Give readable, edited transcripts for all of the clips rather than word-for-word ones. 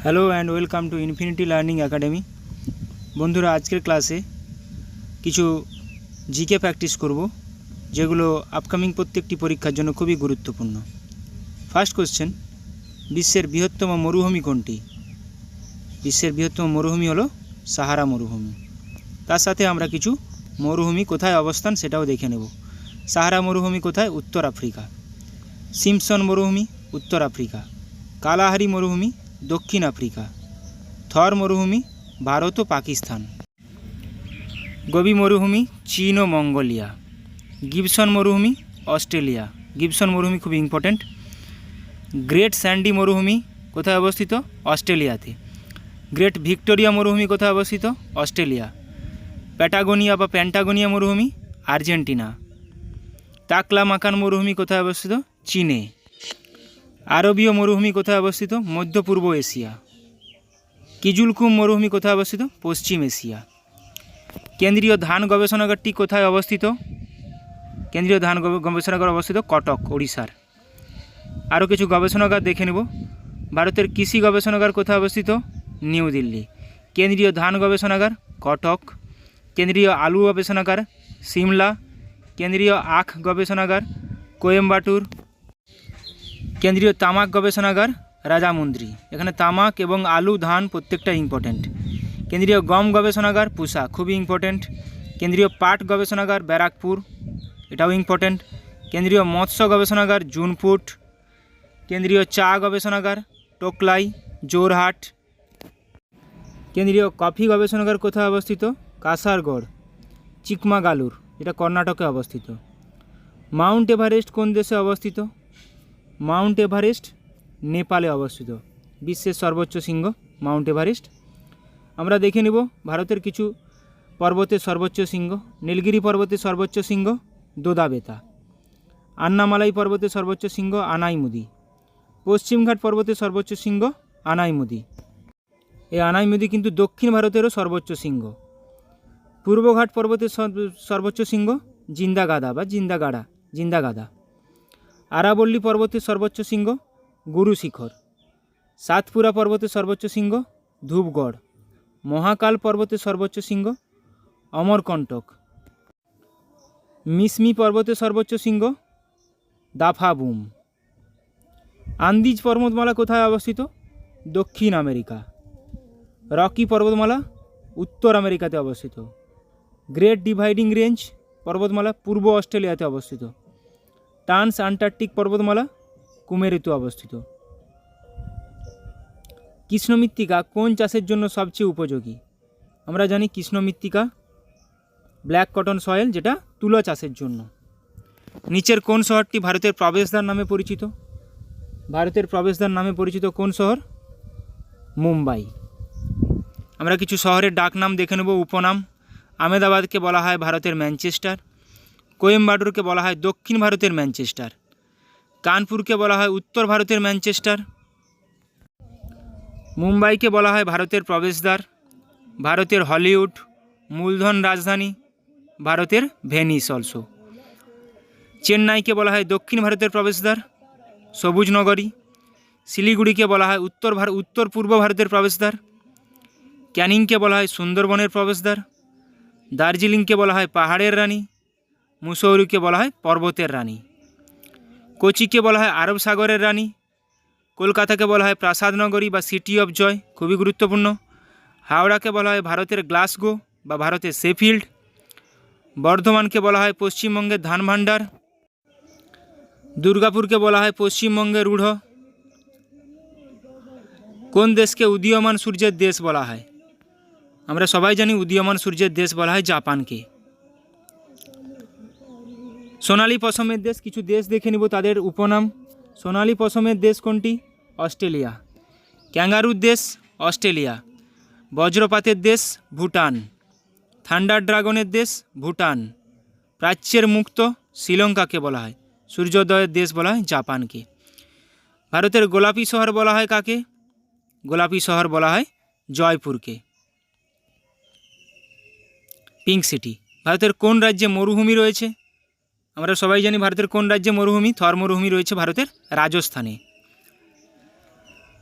Hello and welcome to infinity learning academy. বন্ধুরা, আজকের ক্লাসে কিছু জিকে প্র্যাকটিস করব, যেগুলো আপকামিং প্রত্যেকটি পরীক্ষার জন্য খুবই গুরুত্বপূর্ণ। ফার্স্ট কোশ্চেন, বিশ্বের বৃহত্তম মরুভূমি কোনটি? বিশ্বের বৃহত্তম মরুভূমি হলো সাহারা মরুভূমি। তার সাথে আমরা কিছু মরুভূমি কোথায় অবস্থান সেটাও দেখে নেব। সাহারা মরুভূমি কোথায়? উত্তর আফ্রিকা। সিম্পসন মরুভূমি উত্তর আফ্রিকা। কালাহারি মরুভূমি দক্ষিণ আফ্রিকা। থর মরুভূমি ভারত ও পাকিস্তান। গোবি মরুভূমি চীন ও মঙ্গোলিয়া। গিবসন মরুভূমি অস্ট্রেলিয়া। গিবসন মরুভূমি খুব ইম্পর্ট্যান্ট। গ্রেট স্যান্ডি মরুভূমি কোথায় অবস্থিত? অস্ট্রেলিয়াতে। গ্রেট ভিক্টোরিয়া মরুভূমি কোথায় অবস্থিত? অস্ট্রেলিয়া। প্যাটাগোনিয়া বা প্যান্টাগোনিয়া মরুভূমি আর্জেন্টিনা। তাকলামাকান মরুভূমি কোথায় অবস্থিত? চীনে। আরবীয় মরুভূমি কোথায় অবস্থিত? মধ্য পূর্ব এশিয়া। কিজুলকুম মরুভূমি কোথায় অবস্থিত? পশ্চিম এশিয়া। কেন্দ্রীয় ধান গবেষণাগারটি কোথায় অবস্থিত? কেন্দ্রীয় ধান গবেষণাগার অবস্থিত কটক, ওড়িশার। আরও কিছু গবেষণাগার দেখে নেব। ভারতের কৃষি গবেষণাগার কোথায় অবস্থিত? নিউ দিল্লি। কেন্দ্রীয় ধান গবেষণাগার কটক। কেন্দ্রীয় আলু গবেষণাগার সিমলা। কেন্দ্রীয় আখ গবেষণাগার কোয়েম্বাটুর। কেন্দ্রীয় তামাক গবেষণাগার রাজামুন্দ্রি। এখানে তামাক এবং আলু, ধান প্রত্যেকটা ইম্পর্ট্যান্ট। কেন্দ্রীয় গম গবেষণাগার পুসা, খুবই ইম্পর্ট্যান্ট। কেন্দ্রীয় পাট গবেষণাগার ব্যারাকপুর, এটাও ইম্পর্ট্যান্ট। কেন্দ্রীয় মৎস্য গবেষণাগার জুনপুট। কেন্দ্রীয় চা গবেষণাগার টোকলাই, জোরহাট। কেন্দ্রীয় কফি গবেষণাগার কোথায় অবস্থিত? কাসারগড়, চিকমাগালুর, এটা কর্ণাটকে অবস্থিত। মাউন্ট এভারেস্ট কোন দেশে অবস্থিত? মাউন্ট এভারেস্ট নেপালে অবস্থিত। বিশ্বের সর্বোচ্চ শৃঙ্গ মাউন্ট এভারেস্ট। আমরা দেখে নেব ভারতের কিছু পর্বতের সর্বোচ্চ শৃঙ্গ। নীলগিরি পর্বতের সর্বোচ্চ শৃঙ্গ দোদাবেতা। আন্নামালাই পর্বতের সর্বোচ্চ শৃঙ্গ আনাইমুদি। পশ্চিমঘাট পর্বতের সর্বোচ্চ শৃঙ্গ আনাইমুদি। এই আনাইমুদি কিন্তু দক্ষিণ ভারতেরও সর্বোচ্চ শৃঙ্গ। পূর্বঘাট পর্বতের সর্বোচ্চ শৃঙ্গ জিন্দাগাদা বা জিন্দাগাদা। আরাবল্লী পর্বতের সর্বোচ্চ শৃঙ্গ গুরু শিখর। সাতপুরা পর্বতের সর্বোচ্চ শৃঙ্গ ধূপগড়। মহাকাল পর্বতের সর্বোচ্চ শৃঙ্গ অমরকণ্টক। মিসমি পর্বতের সর্বোচ্চ শৃঙ্গ দাফাবুম। আন্দিজ পর্বতমালা কোথায় অবস্থিত? দক্ষিণ আমেরিকা। রকি পর্বতমালা উত্তর আমেরিকাতে অবস্থিত। গ্রেট ডিভাইডিং রেঞ্জ পর্বতমালা পূর্ব অস্ট্রেলিয়াতে অবস্থিত। ট্রান্স আন্টার্কটিক পর্বতমালা কুমেরুতে অবস্থিত। কৃষ্ণ মৃত্তিকা কোন চাষের জন্য সবচেয়ে উপযোগী? আমরা জানি কৃষ্ণ মৃত্তিকা ব্ল্যাক কটন সয়েল, যেটা তুলো চাষের জন্য। নিচের কোন শহরটি ভারতের প্রবেশদ্বার নামে পরিচিত? ভারতের প্রবেশদ্বার নামে পরিচিত কোন শহর? মুম্বাই। আমরা কিছু শহরের ডাক নাম দেখে নেব, উপনাম। আহমেদাবাদকে বলা হয় ভারতের ম্যানচেস্টার। কোয়েম্বাটুরকে বলা হয় দক্ষিণ ভারতের ম্যানচেস্টার। কানপুরকে বলা হয় উত্তর ভারতের ম্যানচেস্টার। মুম্বাইকে বলা হয় ভারতের প্রবেশদ্বার, ভারতের হলিউড, মূলধন রাজধানী, ভারতের ভেনিস অলসো। চেন্নাইকে বলা হয় দক্ষিণ ভারতের প্রবেশদ্বার, সবুজ নগরী। শিলিগুড়িকে বলা হয় উত্তর পূর্ব ভারতের প্রবেশদ্বার। ক্যানিংকে বলা হয় সুন্দরবনের প্রবেশদ্বার। দার্জিলিংকে বলা হয় পাহাড়ের রানী। মুসৌরিকে বলা হয় পর্বতের রানী। কোচিকে বলা হয় আরব সাগরের রানী। কলকাতাকে বলা হয় প্রাসাদ নগরী বা সিটি অফ জয়, খুবই গুরুত্বপূর্ণ। হাওড়াকে বলা হয় ভারতের গ্লাসগো বা ভারতের শেফিল্ড। বর্ধমানকে বলা হয় পশ্চিমবঙ্গের ধান ভাণ্ডার। দুর্গাপুরকে বলা হয় পশ্চিমবঙ্গের রূঢ়। কোন দেশকে উদীয়মান সূর্যের দেশ বলা হয়? আমরা সবাই জানি উদীয়মান সূর্যের দেশ বলা হয় জাপানকে। সোনালী পশমের দেশ, কিছু দেশ দেখে নিব তাদের উপনাম। সোনালী পশমের দেশ কোনটি? অস্ট্রেলিয়া। ক্যাঙ্গারুর দেশ অস্ট্রেলিয়া। বজ্রপাতের দেশ ভুটান। থান্ডার ড্রাগনের দেশ ভুটান। প্রাচ্যের মুক্ত শ্রীলঙ্কাকে বলা হয়। সূর্যোদয়ের দেশ বলা হয় জাপানকে। ভারতের গোলাপি শহর বলা হয় কাকে? গোলাপি শহর বলা হয় জয়পুরকে। Pink city. ভারতের কোন রাজ্যে মরুভূমি রয়েছে? আমরা সবাই জানি ভারতের কোন রাজ্যে মরুভূমি? থর মরুভূমি রয়েছে ভারতের রাজস্থানে।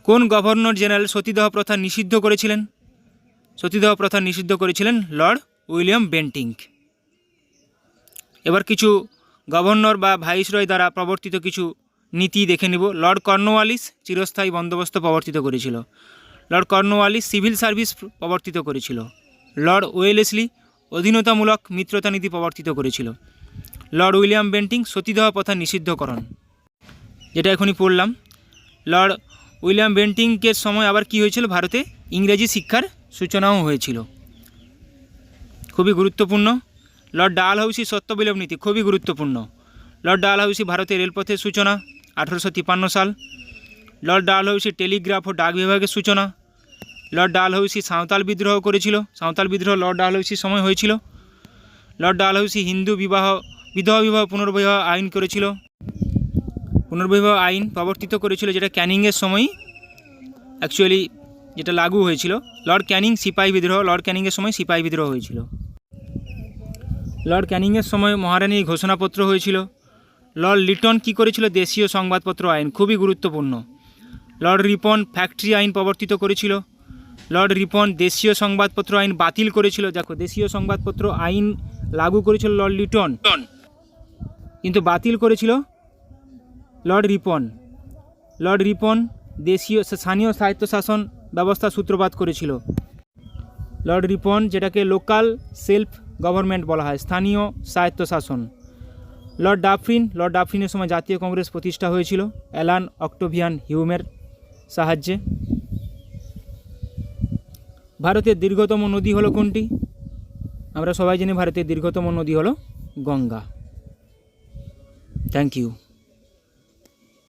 কোন গভর্নর জেনারেল সতীদাহ প্রথা নিষিদ্ধ করেছিলেন? সতীদাহ প্রথা নিষিদ্ধ করেছিলেন লর্ড উইলিয়াম বেন্টিঙ্ক। এবার কিছু গভর্নর বা ভাইসরয় দ্বারা প্রবর্তিত কিছু নীতি দেখে নিব। লর্ড কর্নওয়ালিস চিরস্থায়ী বন্দোবস্ত প্রবর্তিত করেছিল। লর্ড কর্নওয়ালিস সিভিল সার্ভিস প্রবর্তিত করেছিল। লর্ড ওয়েলেসলি অধীনতামূলক মিত্রতা নীতি প্রবর্তিত করেছিল। লর্ড উইলিয়াম বেন্টিং সতীদাহ প্রথা নিষিদ্ধকরণ, যেটা এখনই পড়লাম। লর্ড উইলিয়াম বেন্টিংকের সময় আবার কি হয়েছিল? ভারতে ইংরেজি শিক্ষার সূচনাও হয়েছিল, খুবই গুরুত্বপূর্ণ। লর্ড ডালহাউসি সত্যবিলোপ নীতি, খুবই গুরুত্বপূর্ণ। লর্ড ডালহাউসি ভারতের রেলপথের সূচনা 1853 সাল। লর্ড ডালহাউসি টেলিগ্রাফ ও ডাক বিভাগের সূচনা। লর্ড ডালহাউসি সাঁওতাল বিদ্রোহ করেছিল। সাঁওতাল বিদ্রোহ লর্ড ডালহাউসির সময় হয়েছিল। লর্ড ডালহাউসি হিন্দু বিধবা বিবাহ পুনর্বিবাহ আইন করেছিল, পুনর্বিবাহ আইন প্রবর্তিত করেছিল, যেটা ক্যানিংয়ের সময় অ্যাকচুয়ালি যেটা লাগু হয়েছিল। লর্ড ক্যানিং সিপাহী বিদ্রোহ, লর্ড ক্যানিংয়ের সময় সিপাহী বিদ্রোহ হয়েছিল। লর্ড ক্যানিংয়ের সময় মহারানীর ঘোষণাপত্র হয়েছিল। লর্ড লিটন কি করেছিল? দেশীয় সংবাদপত্র আইন, খুবই গুরুত্বপূর্ণ। লর্ড রিপন ফ্যাক্টরি আইন প্রবর্তিত করেছিল। লর্ড রিপন দেশীয় সংবাদপত্র আইন বাতিল করেছিল। দেখো, দেশীয় সংবাদপত্র আইন লাগু করেছিল লর্ড লিটন, কিন্তু বাতিল করেছিল লর্ড রিপন। লর্ড রিপন দেশীয় স্থানীয় স্বায়ত্তশাসন ব্যবস্থা সূত্রপাত করেছিল। লর্ড রিপন, যেটাকে লোকাল সেলফ গভর্নমেন্ট বলা হয়, স্থানীয় স্বায়ত্তশাসন। লর্ড ডাফরিনের সময় জাতীয় কংগ্রেস প্রতিষ্ঠা হয়েছিল অ্যালান অক্টোভিয়ান হিউমের সাহায্যে। ভারতের দীর্ঘতম নদী হলো কোনটি? আমরা সবাই জানি ভারতের দীর্ঘতম নদী হলো গঙ্গা। Thank you.